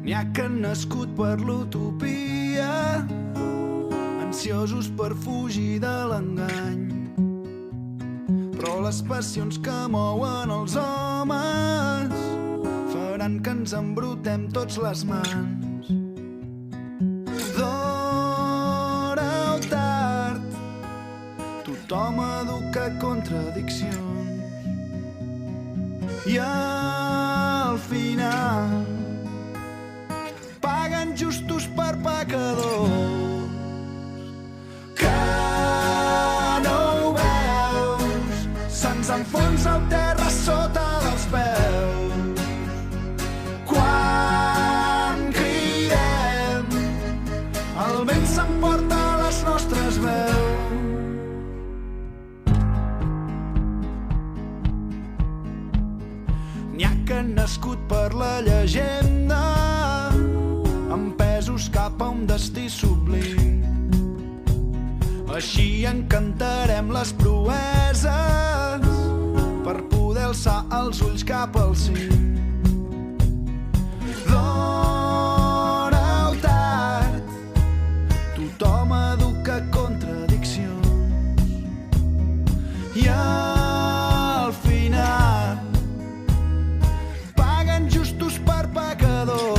N'hi ha que han nascut per l'utopia, ansiosos per fugir de l'engany. Però les passions que mouen els homes faran que ens embrutem tots les mans. D'hora o tard, tothom educa contradiccions. I al final paguen justos per pecadors. Que no ho veus? Se'ns enfonsa el terra sota dels peus. Quan cridem, el vent s'emporta les nostres veus. N'hi ha que han nascut per la llegenda, empesos cap a un destí sublim. Així encantarem les proeses per poder alçar els ulls cap al cim. D'hora o tard, tothom educa contradiccions. I al final paguen justos per pecadors.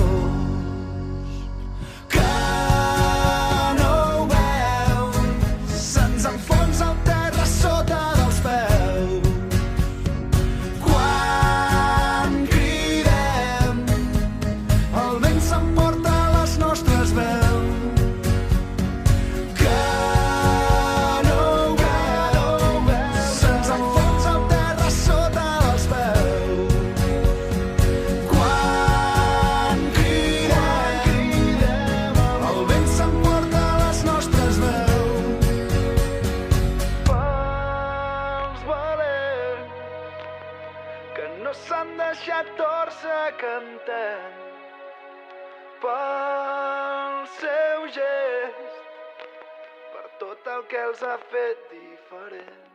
No s'han deixat tòrcer cantant pel seu gest, per tot el que els ha fet diferent.